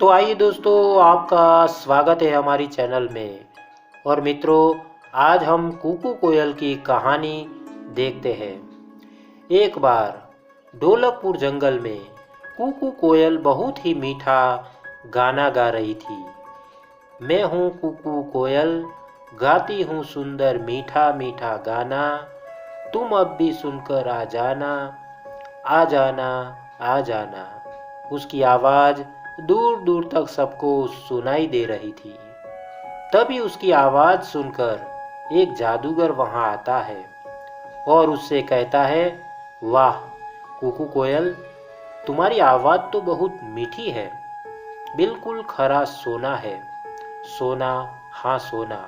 तो आइए दोस्तों, आपका स्वागत है हमारी चैनल में। और मित्रों, आज हम कुकू कोयल की कहानी देखते हैं। एक बार ढोलकपुर जंगल में कुकू कोयल बहुत ही मीठा गाना गा रही थी। मैं हूँ कुकू कोयल, गाती हूँ सुंदर मीठा मीठा गाना, तुम अब भी सुनकर आ जाना, आ जाना, आ जाना। उसकी आवाज़ दूर दूर तक सबको सुनाई दे रही थी। तभी उसकी आवाज़ सुनकर एक जादूगर वहां आता है और उससे कहता है, वाह कुकू कोयल, तुम्हारी आवाज़ तो बहुत मीठी है, बिल्कुल खरा सोना है, सोना, हाँ सोना।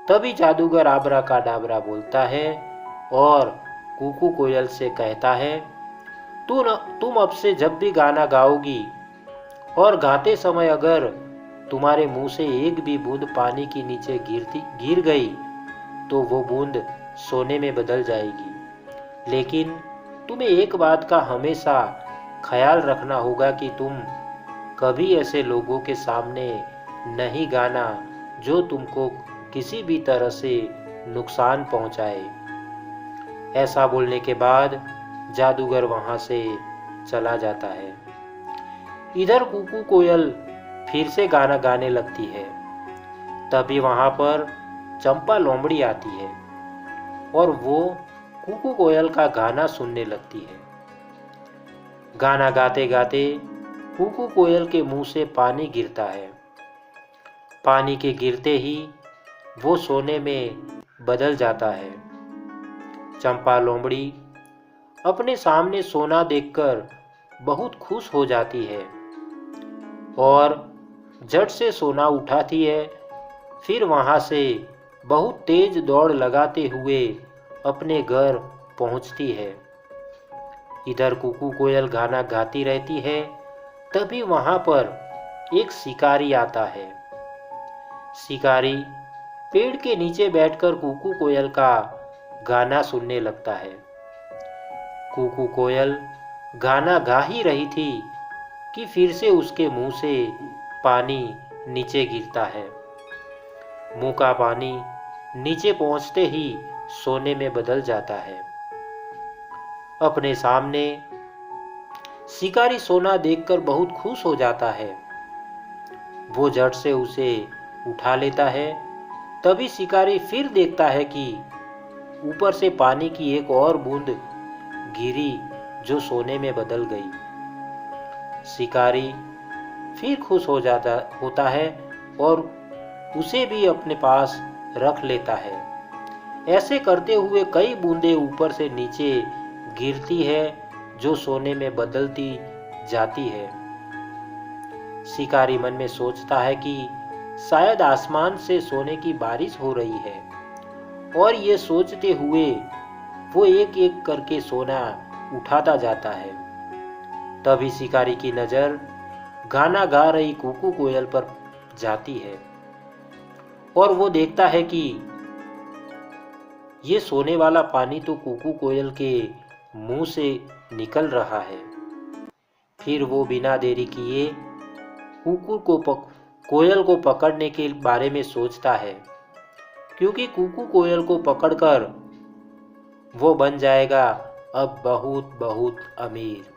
तभी जादूगर आबरा का डाबरा बोलता है और कुकू कोयल से कहता है, तुम अब से जब भी गाना गाओगी और गाते समय अगर तुम्हारे मुंह से एक भी बूंद पानी के नीचे गिर गई तो वो बूंद सोने में बदल जाएगी। लेकिन तुम्हें एक बात का हमेशा ख्याल रखना होगा कि तुम कभी ऐसे लोगों के सामने नहीं गाना जो तुमको किसी भी तरह से नुकसान पहुंचाए। ऐसा बोलने के बाद जादूगर वहां से चला जाता है। इधर कुकू कोयल फिर से गाना गाने लगती है। तभी वहां पर चंपा लोमड़ी आती है और वो कुकू कोयल का गाना सुनने लगती है। गाना गाते गाते कुकू कोयल के मुंह से पानी गिरता है। पानी के गिरते ही वो सोने में बदल जाता है। चंपा लोमड़ी अपने सामने सोना देखकर बहुत खुश हो जाती है और झट से सोना उठाती है। फिर वहां से बहुत तेज दौड़ लगाते हुए अपने घर पहुंचती है। इधर कुकू कोयल गाना गाती रहती है। तभी वहां पर एक शिकारी आता है। शिकारी पेड़ के नीचे बैठकर कुकू कोयल का गाना सुनने लगता है। कुकू कोयल गाना गा ही रही थी कि फिर से उसके मुंह से पानी नीचे गिरता है। मुंह का पानी नीचे पहुंचते ही सोने में बदल जाता है। अपने सामने शिकारी सोना देखकर बहुत खुश हो जाता है। वो झट से उसे उठा लेता है। तभी शिकारी फिर देखता है कि ऊपर से पानी की एक और बूंद गिरी जो सोने में बदल गई। शिकारी फिर खुश होता है और उसे भी अपने पास रख लेता है। ऐसे करते हुए कई बूंदें ऊपर से नीचे गिरती है जो सोने में बदलती जाती है। शिकारी मन में सोचता है कि शायद आसमान से सोने की बारिश हो रही है, और ये सोचते हुए वो एक एक करके सोना उठाता जाता है। तभी शिकारी की नजर गाना गा रही कुकू कोयल पर जाती है और वो देखता है कि ये सोने वाला पानी तो कुकू कोयल के मुंह से निकल रहा है। फिर वो बिना देरी किए कोयल को पकड़ने के बारे में सोचता है, क्योंकि कुकू कोयल को पकड़कर वो बन जाएगा अब बहुत बहुत अमीर।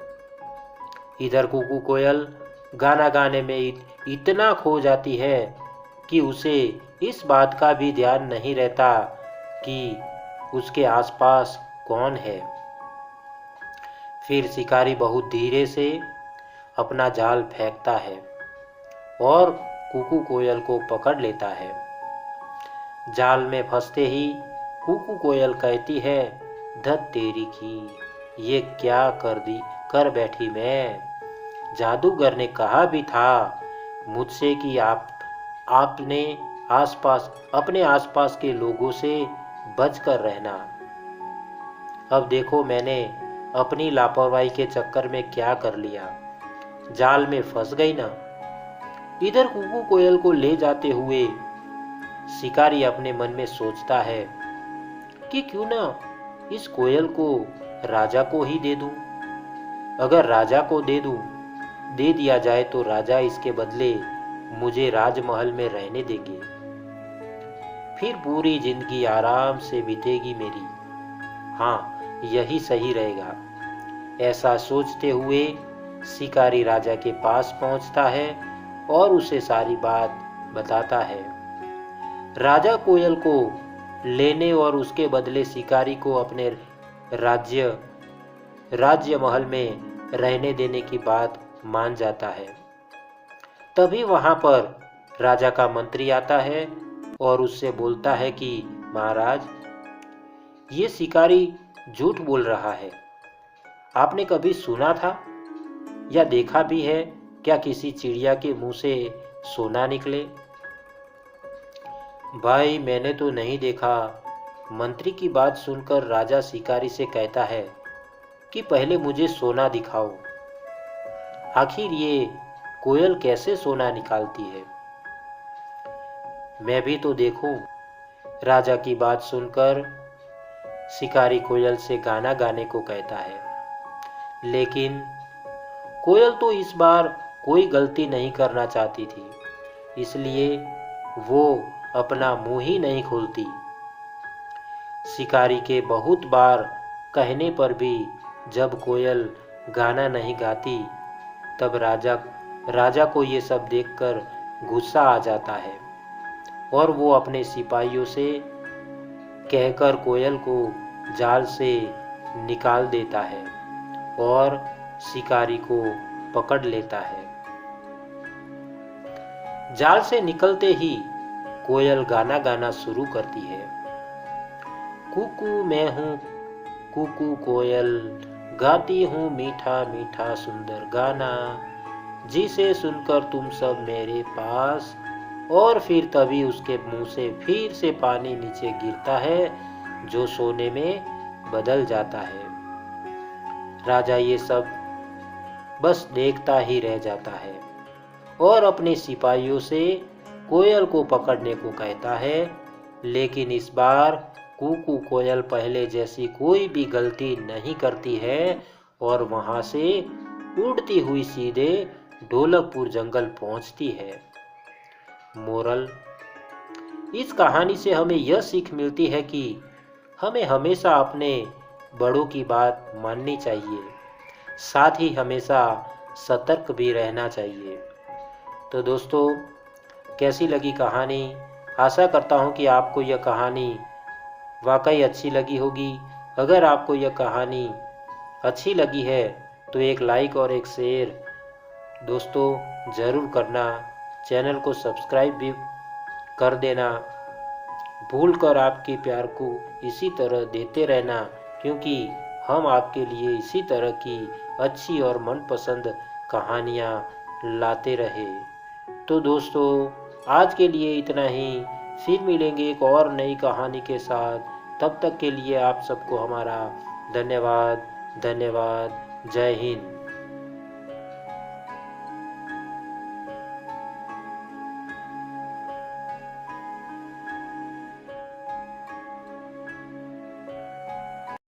इधर कुकू कोयल गाना गाने में इतना खो जाती है कि उसे इस बात का भी ध्यान नहीं रहता कि उसके आसपास कौन है। फिर शिकारी बहुत धीरे से अपना जाल फेंकता है और कुकू कोयल को पकड़ लेता है। जाल में फंसते ही कुकू कोयल कहती है, धत तेरी की, ये क्या कर बैठी मैं। जादूगर ने कहा भी था मुझसे कि आपने अपने आसपास के लोगों से बचकर रहना। अब देखो मैंने अपनी लापरवाही के चक्कर में क्या कर लिया, जाल में फंस गई ना। इधर कुकू कोयल को ले जाते हुए शिकारी अपने मन में सोचता है कि क्यों ना इस कोयल को राजा को ही दे दूं। अगर राजा को दे दूं दे दिया जाए तो राजा इसके बदले मुझे राजमहल में रहने देंगे, फिर पूरी जिंदगी आराम से बीतेगी मेरी। हाँ, यही सही रहेगा। ऐसा सोचते हुए शिकारी राजा के पास पहुंचता है और उसे सारी बात बताता है। राजा कोयल को लेने और उसके बदले शिकारी को अपने राज्य महल में रहने देने की बात मान जाता है। तभी वहां पर राजा का मंत्री आता है और उससे बोलता है कि महाराज, ये शिकारी झूठ बोल रहा है। आपने कभी सुना था या देखा भी है क्या किसी चिड़िया के मुंह से सोना निकले? भाई, मैंने तो नहीं देखा। मंत्री की बात सुनकर राजा शिकारी से कहता है कि पहले मुझे सोना दिखाओ। आखिर ये कोयल कैसे सोना निकालती है, मैं भी तो देखूं। राजा की बात सुनकर शिकारी कोयल से गाना गाने को कहता है, लेकिन कोयल तो इस बार कोई गलती नहीं करना चाहती थी, इसलिए वो अपना मुंह ही नहीं खोलती। शिकारी के बहुत बार कहने पर भी जब कोयल गाना नहीं गाती, तब राजा को ये सब देखकर गुस्सा आ जाता है और वो अपने सिपाहियों से कहकर कोयल को जाल से निकाल देता है और शिकारी को पकड़ लेता है। जाल से निकलते ही कोयल गाना गाना शुरू करती है। कुकू मैं हूँ कुकू कोयल, गाती हूँ मीठा मीठा सुंदर गाना, जिसे सुनकर तुम सब मेरे पास। और फिर तभी उसके मुंह से फिर से पानी नीचे गिरता है, जो सोने में बदल जाता है। राजा ये सब बस देखता ही रह जाता है और अपने सिपाहियों से कोयल को पकड़ने को कहता है, लेकिन इस बार कुकू कोयल पहले जैसी कोई भी गलती नहीं करती है और वहां से उड़ती हुई सीधे ढोलकपुर जंगल पहुंचती है। मोरल: इस कहानी से हमें यह सीख मिलती है कि हमें हमेशा अपने बड़ों की बात माननी चाहिए, साथ ही हमेशा सतर्क भी रहना चाहिए। तो दोस्तों, कैसी लगी कहानी? आशा करता हूँ कि आपको यह कहानी वाकई अच्छी लगी होगी। अगर आपको यह कहानी अच्छी लगी है तो एक लाइक और एक शेयर दोस्तों ज़रूर करना। चैनल को सब्सक्राइब भी कर देना। भूल कर आपके प्यार को इसी तरह देते रहना, क्योंकि हम आपके लिए इसी तरह की अच्छी और मनपसंद कहानियाँ लाते रहे। तो दोस्तों, आज के लिए इतना ही। फिर मिलेंगे एक और नई कहानी के साथ। तब तक के लिए आप सबको हमारा धन्यवाद। जय हिंद।